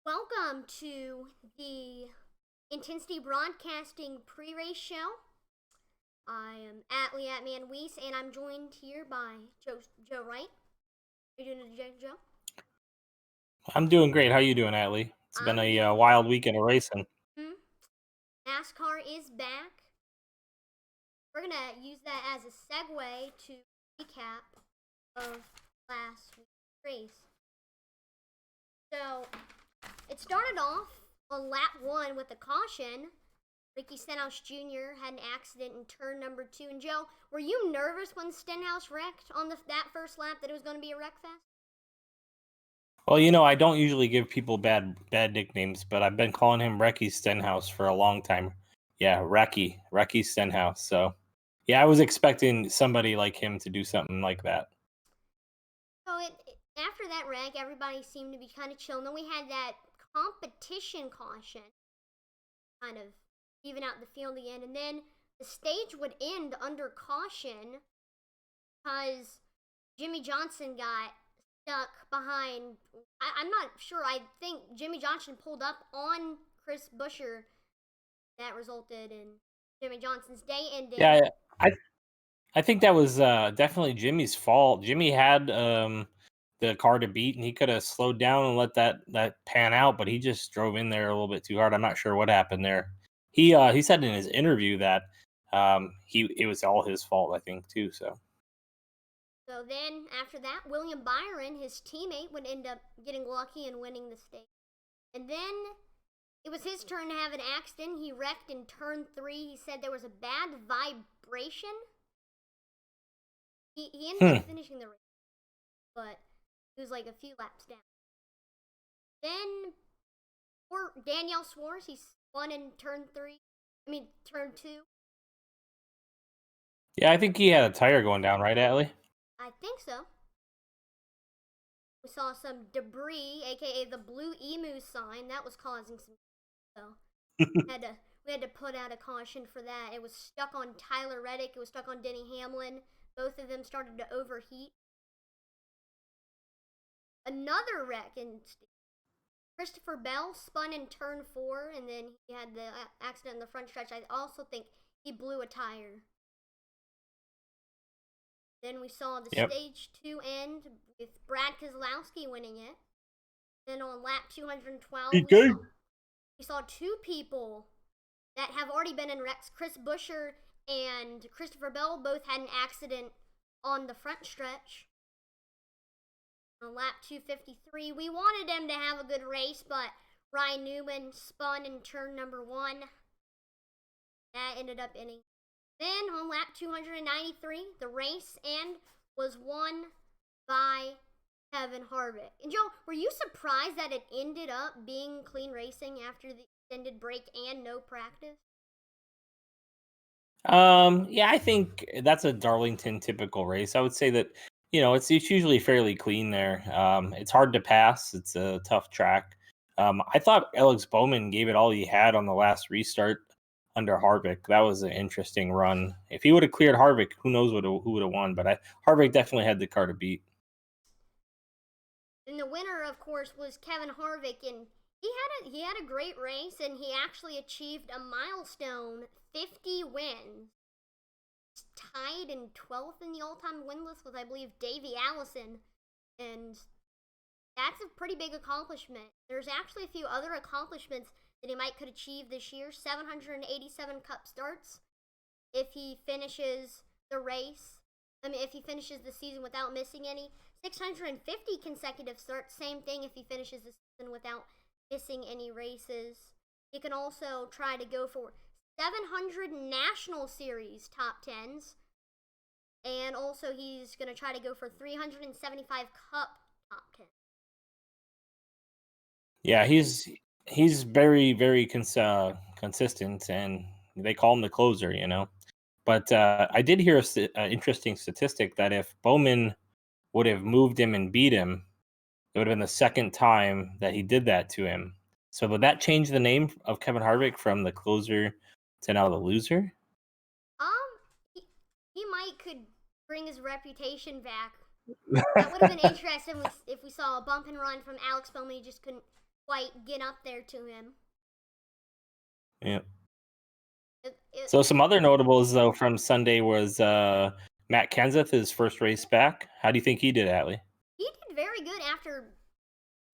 Welcome to the Intensity Broadcasting pre-race show. I am Atlee Atman Weiss, and I'm joined here by Joe Wright. How you doing today, Joe? I'm doing great. How you doing, Atlee? It's been I'm a doing wild weekend of racing. hmm. NASCAR is back. We're gonna use that as a segue to recap of last week's race. So it started off on lap 1 with a caution. Ricky Stenhouse Jr. had an accident in turn number 2. And Joe, were you nervous when Stenhouse wrecked on that first lap that it was going to be a wreck fest? Well, I don't usually give people bad nicknames, but I've been calling him Recky Stenhouse for a long time. Yeah, Recky Stenhouse. So, yeah, I was expecting somebody like him to do something like that. So after that wreck, everybody seemed to be kind of chill. And then we had that competition caution, kind of even out the field again. And then the stage would end under caution because Jimmy Johnson got stuck behind. I'm not sure. I think Jimmy Johnson pulled up on Chris Buescher. That resulted in Jimmy Johnson's day ending. Yeah, I think that was definitely Jimmy's fault. Jimmy had the car to beat, and he could have slowed down and let that pan out, but he just drove in there a little bit too hard. I'm not sure what happened there. He said in his interview that he it was all his fault, I think, too. So So then, after that, William Byron, his teammate, would end up getting lucky and winning the stage. And then it was his turn to have an accident. He wrecked in turn 3. He said there was a bad vibration. He ended hmm. up finishing the race, but he was like a few laps down. Then, for Danielle Swartz, he spun in turn 3. Turn 2. Yeah, I think he had a tire going down, right, Atlee? I think so. We saw some debris, aka the blue emu sign, that was causing some. So we had to put out a caution for that. It was stuck on Tyler Reddick. It was stuck on Denny Hamlin. Both of them started to overheat. Another wreck, and Christopher Bell spun in turn 4, and then he had the accident in the front stretch. I also think he blew a tire. Then we saw the Yep. stage 2 end with Brad Keselowski winning it. Then on lap 212, Okay. we saw two people that have already been in wrecks. Chris Buescher and Christopher Bell both had an accident on the front stretch. On lap 253, we wanted them to have a good race, but Ryan Newman spun in turn number 1. That ended up ending. Then on lap 293, the race end was won by Kevin Harvick. And Joe, were you surprised that it ended up being clean racing after the extended break and no practice? Yeah, I think that's a Darlington typical race. I would say that it's usually fairly clean there. It's hard to pass. It's a tough track. I thought Alex Bowman gave it all he had on the last restart under Harvick. That was an interesting run. If he would have cleared Harvick, who knows who would have won? But Harvick definitely had the car to beat. And the winner, of course, was Kevin Harvick, and he had a great race, and he actually achieved a milestone 50 wins. He's tied in 12th in the all-time win list with, I believe, Davey Allison, and that's a pretty big accomplishment. There's actually a few other accomplishments that he could achieve this year. 787 Cup starts if he finishes the race. If he finishes the season without missing any. 650 consecutive starts. Same thing if he finishes the season without missing any races. He can also try to go for 700 National Series top 10s. And also he's going to try to go for 375 Cup top 10s. Yeah, he's very consistent, and they call him the closer. But I did hear an interesting statistic that if Bowman would have moved him and beat him, it would have been the second time that he did that to him. So would that change the name of Kevin Harvick from the closer to now the loser? He, he might could bring his reputation back. That would have been interesting if we saw a bump and run from Alex Bowman. He just couldn't quite get up there to him. Yeah. It, So some other notables though from Sunday was Matt Kenseth, his first race back. How do you think he did, Atlee? he did very good after,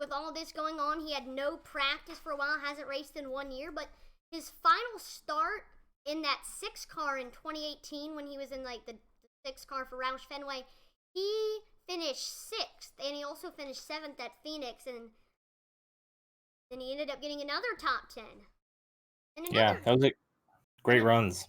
with all this going on. He had no practice for a while, hasn't raced in 1 year, but his final start in that 6 car in 2018 when he was in like the 6 car for Roush Fenway, he finished 6th, and he also finished 7th at Phoenix, and then he ended up getting another top 10. And Yeah, that was great runs.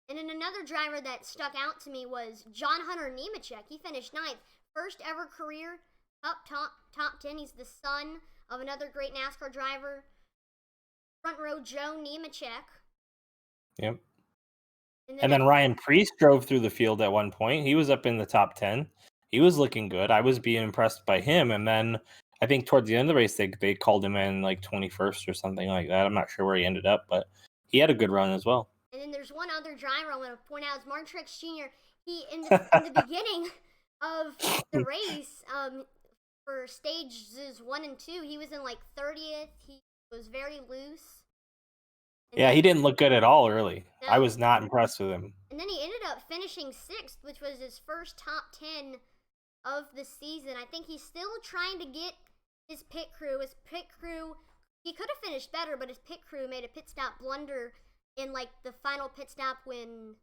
And then another driver that stuck out to me was John Hunter Nemechek. He finished 9th, first ever career top 10. He's the son of another great NASCAR driver, front row Joe Nemechek. Yep. And then Ryan Preece drove through the field at one point. He was up in the top 10. He was looking good. I was being impressed by him. And then I think towards the end of the race, they called him in like 21st or something like that. I'm not sure where he ended up, but he had a good run as well. And then there's one other driver I want to point out is Martin Truex Jr. He in the beginning of the race, for stages 1 and 2, he was in like 30th. He was very loose. Yeah, he didn't look good at all early. No. I was not impressed with him. And then he ended up finishing 6th, which was his first top 10 of the season. I think he's still trying to get his pit crew. He could have finished better, but his pit crew made a pit stop blunder in like the final pit stop when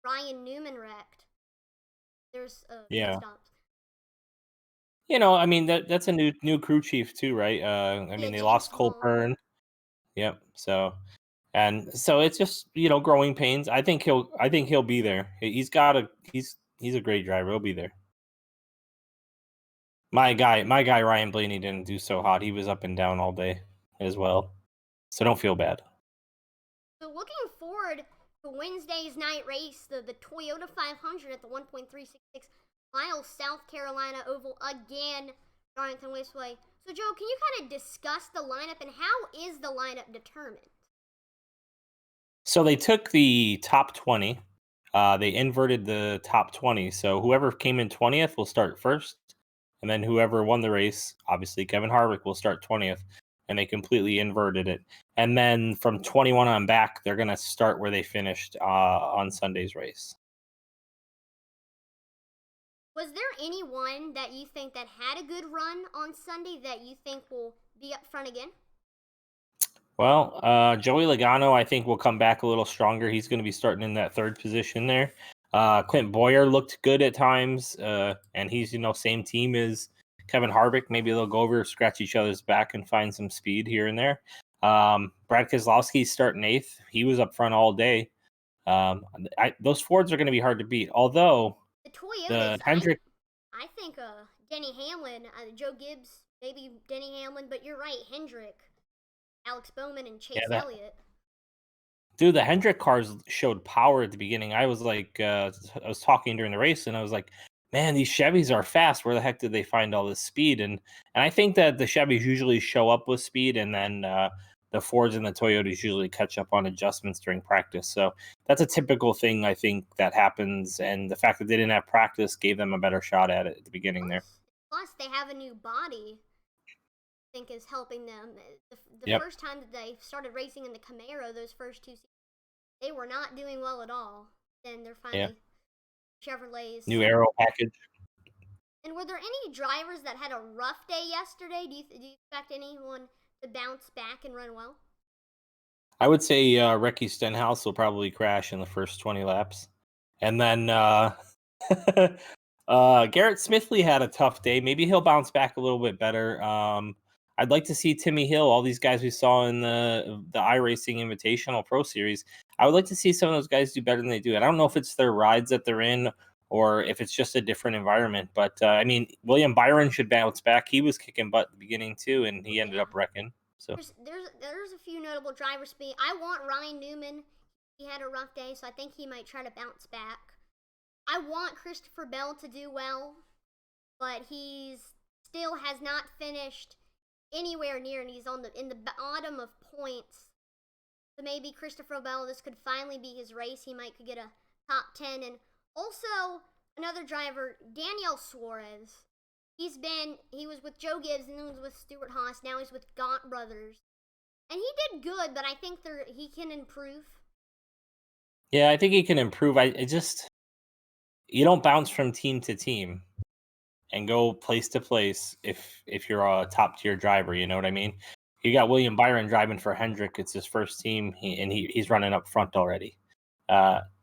Ryan Newman wrecked. There's pit stops. You know, I mean that's a new crew chief too, right? I mean they lost Cole Byrne. Yep. So it's just, you know, growing pains. I think he'll be there. He's a great driver. He'll be there. My guy Ryan Blaney didn't do so hot. He was up and down all day as well. So don't feel bad. So looking forward to Wednesday's night race, the Toyota 500 at the 1.366 miles South Carolina Oval again, Darlington Raceway. So Joe, can you kind of discuss the lineup and how is the lineup determined? So they took the top 20. They inverted the top 20. So whoever came in 20th will start first. And then whoever won the race, obviously Kevin Harvick, will start 20th. And they completely inverted it. And then from 21 on back, they're going to start where they finished on Sunday's race. Was there anyone that you think that had a good run on Sunday that you think will be up front again? Well, Joey Logano, I think, will come back a little stronger. He's going to be starting in that 3rd position there. Clint Boyer looked good at times, and he's, you know, same team as Kevin Harvick. Maybe they'll go over, scratch each other's back, and find some speed here and there. Brad Keselowski's starting 8th. He was up front all day. Those Fords are going to be hard to beat. Although the Toyotas, Hendrick, I think Denny Hamlin, Joe Gibbs, maybe Denny Hamlin, but you're right, Hendrick, Alex Bowman, and Chase Elliott. Dude, the Hendrick cars showed power at the beginning. I was like, I was talking during the race, and I was like, man, these Chevys are fast. Where the heck did they find all this speed? And I think that the Chevys usually show up with speed, and then the Fords and the Toyotas usually catch up on adjustments during practice. So that's a typical thing, I think, that happens. And the fact that they didn't have practice gave them a better shot at it at the beginning there. Plus, they have a new body, I think, is helping them. The first time that they started racing in the Camaro, those first 2 seasons, they were not doing well at all. Then they're finally Chevrolets. New aero package. And were there any drivers that had a rough day yesterday? Do you expect anyone to bounce back and run well? I would say Ricky Stenhouse will probably crash in the first 20 laps. And then Garrett Smithley had a tough day. Maybe he'll bounce back a little bit better. I'd like to see Timmy Hill, all these guys we saw in the iRacing Invitational Pro Series. I would like to see some of those guys do better than they do. And I don't know if it's their rides that they're in or if it's just a different environment. But, I mean, William Byron should bounce back. He was kicking butt at the beginning, too, and he ended up wrecking. So there's a few notable drivers. I want Ryan Newman. He had a rough day, so I think he might try to bounce back. I want Christopher Bell to do well, but he's still has not finished anywhere near, and he's in the bottom of points. So maybe Christopher Bell, this could finally be his race. He might could get a top 10. And also another driver, Daniel Suarez. he was with Joe Gibbs and then was with Stuart Haas. Now he's with Gaunt Brothers, and he did good, but I think he can improve. Yeah, I think he can improve. You don't bounce from team to team and go place to place if you're a top tier driver. You know what I mean? You got William Byron driving for Hendrick. It's his first team, and he's running up front already.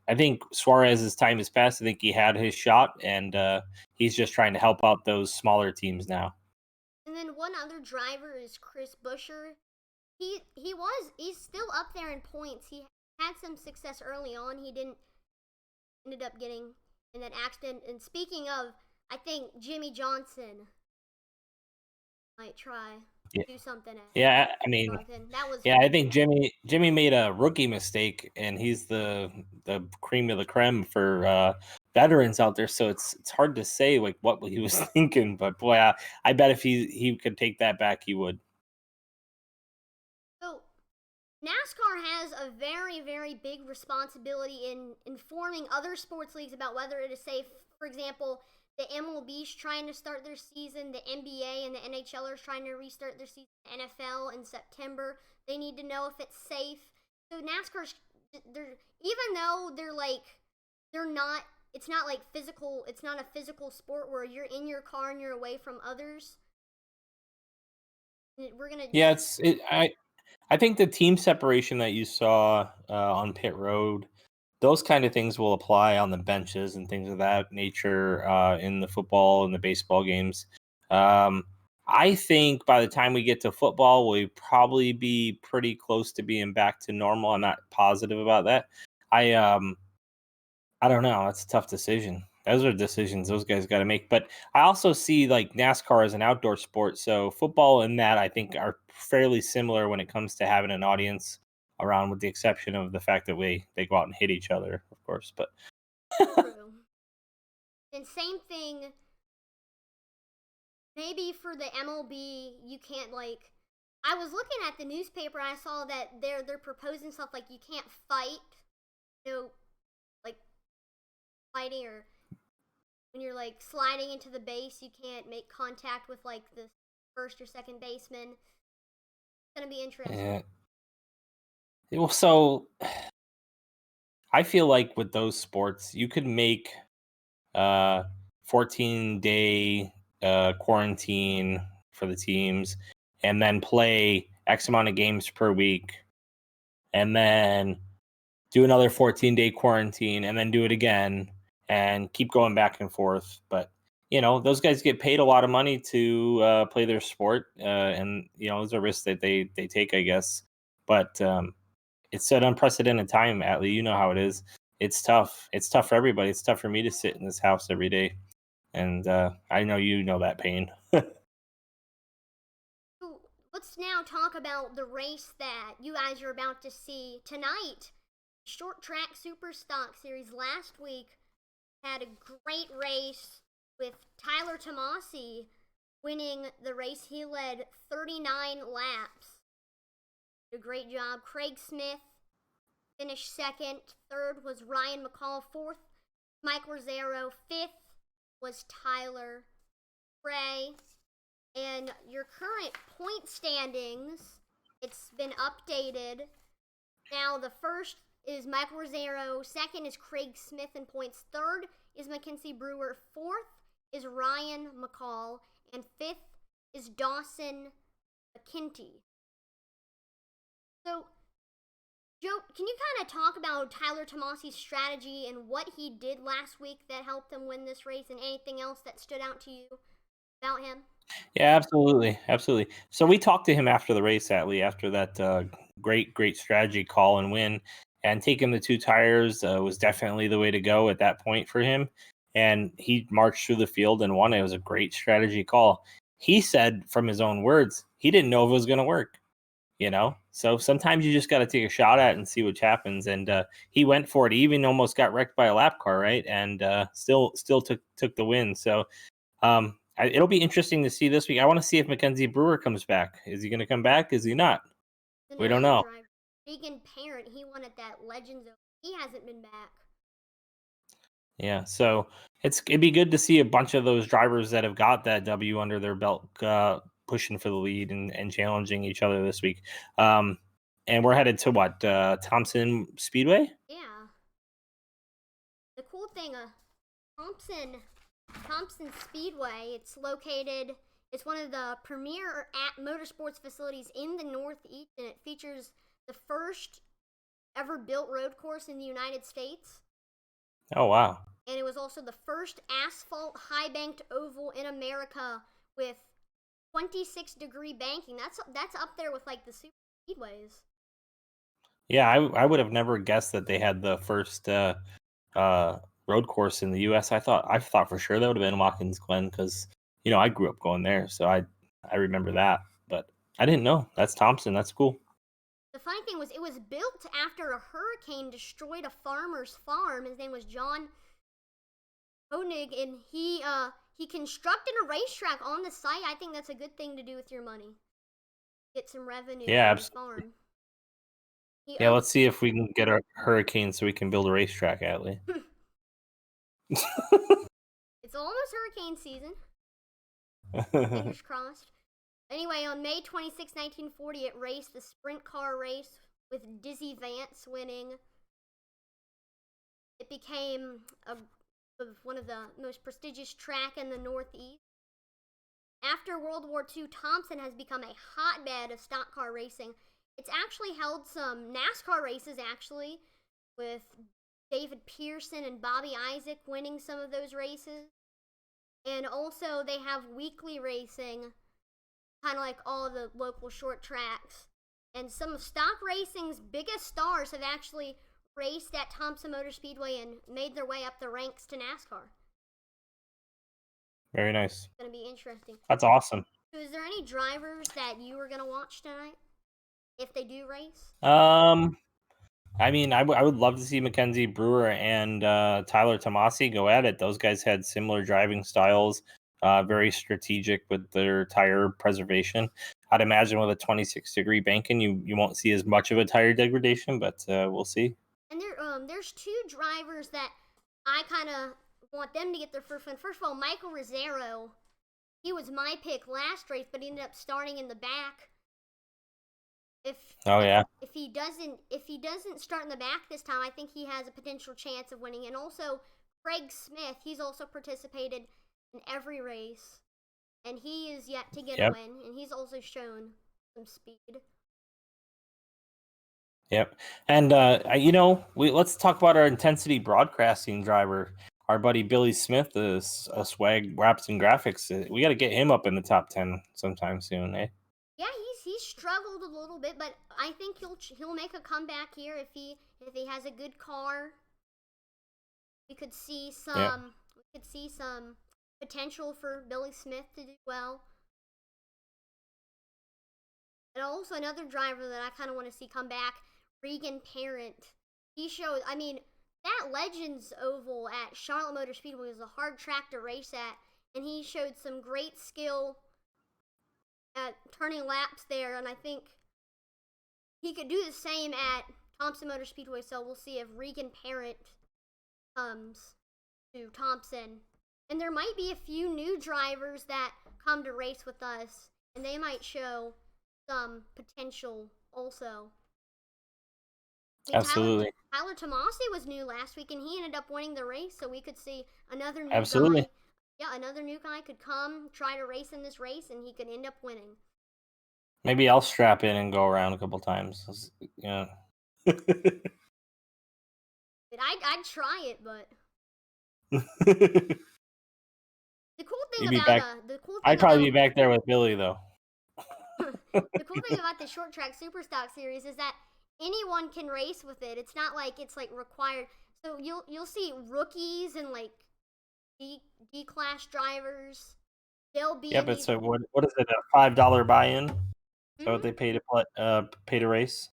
I think Suarez's time has passed. I think he had his shot, and he's just trying to help out those smaller teams now. And then one other driver is Chris Buescher. He's still up there in points. He had some success early on. He ended up getting in that accident. And speaking of, I think Jimmy Johnson might try to do something. Yeah, I mean, I think Jimmy made a rookie mistake, and he's the cream of the creme for veterans out there. So it's hard to say like what he was thinking, but boy, I bet if he could take that back, he would. So NASCAR has a very, very big responsibility in informing other sports leagues about whether it is safe. For example, the MLB's trying to start their season, the NBA and the NHL are trying to restart their season, NFL in September. They need to know if it's safe. So NASCAR's, even though it's not like physical, it's not a physical sport where you're in your car and you're away from others. We're gonna. Yeah, I think the team separation that you saw on pit road, those kind of things will apply on the benches and things of that nature in the football and the baseball games. I think by the time we get to football, we'll probably be pretty close to being back to normal. I'm not positive about that. I don't know. That's a tough decision. Those are decisions those guys got to make. But I also see like NASCAR as an outdoor sport. So football and that I think are fairly similar when it comes to having an audience around, with the exception of the fact that they go out and hit each other, of course. But true. And same thing. Maybe for the MLB, you can't like. I was looking at the newspaper and I saw that they're proposing stuff like you can't fight, like fighting, or when you're like sliding into the base, you can't make contact with like the first or second baseman. It's gonna be interesting. yeah. Well, so I feel like with those sports, you could make 14-day quarantine for the teams, and then play X amount of games per week, and then do another 14-day quarantine, and then do it again, and keep going back and forth. But those guys get paid a lot of money to play their sport, and it's a risk that they take, I guess. But it's an unprecedented time, Atlee. You know how it is. It's tough. It's tough for everybody. It's tough for me to sit in this house every day. And I know you know that pain. So let's now talk about the race that you guys are about to see tonight. Short Track Super Stock Series last week had a great race with Tyler Tomasi winning the race. He led 39 laps. Did a great job. Craig Smith finished second. Third was Ryan McCall. Fourth, Mike Rosero. Fifth was Tyler Frey. And your current point standings, it's been updated. Now the first is Michael Rosero. Second is Craig Smith in points. Third is Mackenzie Brewer. Fourth is Ryan McCall. And fifth is Dawson McKinty. So, Joe, can you kind of talk about Tyler Tomasi's strategy and what he did last week that helped him win this race, and anything else that stood out to you about him? Yeah, absolutely. Absolutely. So we talked to him after the race, Atlee, after that great strategy call and win. And taking the two tires was definitely the way to go at that point for him. And he marched through the field and won. It was a great strategy call. He said, from his own words, he didn't know if it was going to work. So sometimes you just got to take a shot at it and see what happens. And he went for it. He even almost got wrecked by a lap car, right? And still took the win. So it'll be interesting to see this week. I want to see if Mackenzie Brewer comes back. Is he going to come back? Is he not? We don't know. Regan Parent, he won at that Legends. He hasn't been back. Yeah. So It'd be good to see a bunch of those drivers that have got that W under their belt, pushing for the lead and challenging each other this week. And we're headed to what, Thompson Speedway? Yeah. The cool thing, Thompson Speedway, it's one of the premier motorsports facilities in the Northeast, and it features the first ever built road course in the United States. Oh, wow. And it was also the first asphalt high banked oval in America with 26-degree banking. That's up there with like the super speedways. Yeah, I would have never guessed that they had the first road course in the U.S. I thought for sure that would have been Watkins Glen because I grew up going there, so I remember that, but I didn't know that's Thompson. That's cool. The funny thing was, it was built after a hurricane destroyed a farmer's farm. His name was John Honig, and he constructed a racetrack on the site. I think that's a good thing to do with your money. Get some revenue Yeah, from the absolutely. farm. Yeah, let's see if we can get a hurricane so we can build a racetrack, Atlee. It's almost hurricane season. Fingers crossed. Anyway, on May 26, 1940, it raced the sprint car race with Dizzy Vance winning. It became one of the most prestigious track in the Northeast. After World War II, Thompson has become a hotbed of stock car racing. It's actually held some NASCAR races, actually, with David Pearson and Bobby Isaac winning some of those races. And also, they have weekly racing, kind of like all the local short tracks. And some of stock racing's biggest stars have actually raced at Thompson Motor Speedway and made their way up the ranks to NASCAR. Very nice. It's going to be interesting. That's awesome. So is there any drivers that you were going to watch tonight, if they do race? I mean, I would love to see Mackenzie Brewer and Tyler Tomasi go at it. Those guys had similar driving styles, very strategic with their tire preservation. I'd imagine with a 26-degree banking, you won't see as much of a tire degradation, but we'll see. And there's two drivers that I kind of want them to get their first win. First of all, Michael Rosero. He was my pick last race, but he ended up starting in the back. If he doesn't start in the back this time, I think he has a potential chance of winning. And also Craig Smith, he's also participated in every race, and he is yet to get a win, and he's also shown some speed. Yep. And let's talk about our intensity broadcasting driver, our buddy Billy Smith, the Swag Raps and Graphics. We got to get him up in the top 10 sometime soon, eh? Yeah, he's struggled a little bit, but I think he'll make a comeback here if he has a good car. We could see some potential for Billy Smith to do well. And also another driver that I kind of want to see come back, Regan Parent. He showed, that Legends Oval at Charlotte Motor Speedway was a hard track to race at, and he showed some great skill at turning laps there, and I think he could do the same at Thompson Motor Speedway, so we'll see if Regan Parent comes to Thompson. And there might be a few new drivers that come to race with us, and they might show some potential also. Absolutely. Tyler Tomasi was new last week, and he ended up winning the race, so we could see another new guy. Yeah, another new guy could come, try to race in this race, and he could end up winning. Maybe I'll strap in and go around a couple times. Yeah. I'd try it, but the cool thing I'd probably be back there with Billy, though. The cool thing about the short track Superstock series is that anyone can race with it. It's not like it's like required. So you'll see rookies and like D-class drivers. They'll be. Yeah, but so what is it? A $5 buy-in? Is that what they pay to race?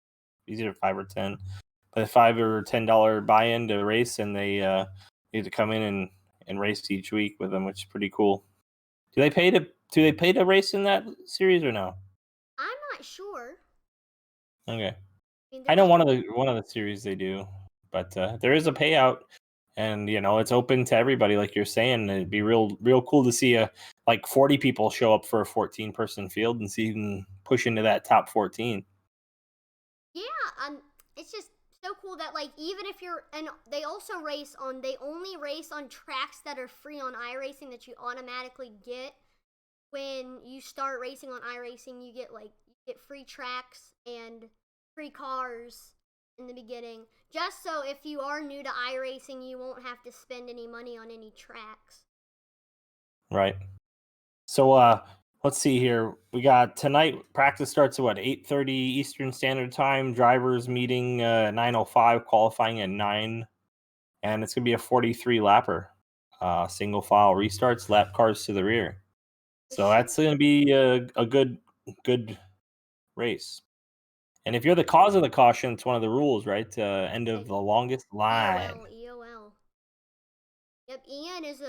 It's either 5 or 10, but a $5 or $10 buy-in to race, and they need to come in and race each week with them, which is pretty cool. Do they pay to race in that series or no? I'm not sure. Okay. I know one of the series they do, but there is a payout. And it's open to everybody, like you're saying. It'd be real cool to see like 40 people show up for a 14-person field and see who can push into that top 14. Yeah, it's just so cool that like even if you're and they only race on tracks that are free on iRacing that you automatically get when you start racing on iRacing. You get free tracks and free cars in the beginning, just so if you are new to iRacing, you won't have to spend any money on any tracks. Right. So let's see here. We got tonight practice starts at what, 8:30 Eastern Standard Time. Drivers meeting 9:05, qualifying at 9, and it's gonna be a 43 lapper. Single file restarts, lap cars to the rear. So that's gonna be a good race. And if you're the cause of the caution, it's one of the rules, right? End of the longest line. EOL. Yep, Ian is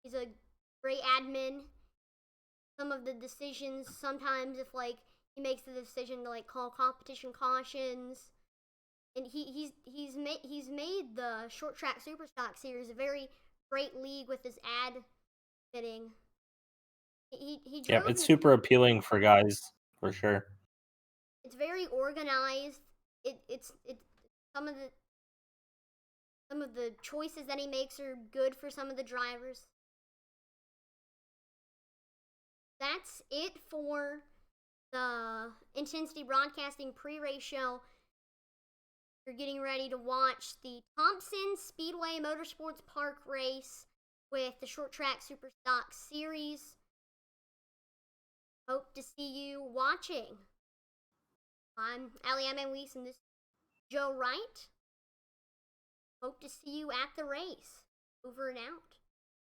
he's a great admin. Some of the decisions, sometimes if like he makes the decision to like call competition cautions, and he's made the short track superstock series a very great league with his ad fitting. He Yep, drove. it's super appealing for guys for sure. It's very organized. It's some of the some of the choices that he makes are good for some of the drivers. That's it for the Intensity Broadcasting pre-race show. You're getting ready to watch the Thompson Speedway Motorsports Park race with the Short Track Superstock Series. Hope to see you watching. I'm Ali Amanwees and this is Joe Wright. Hope to see you at the race. Over and out.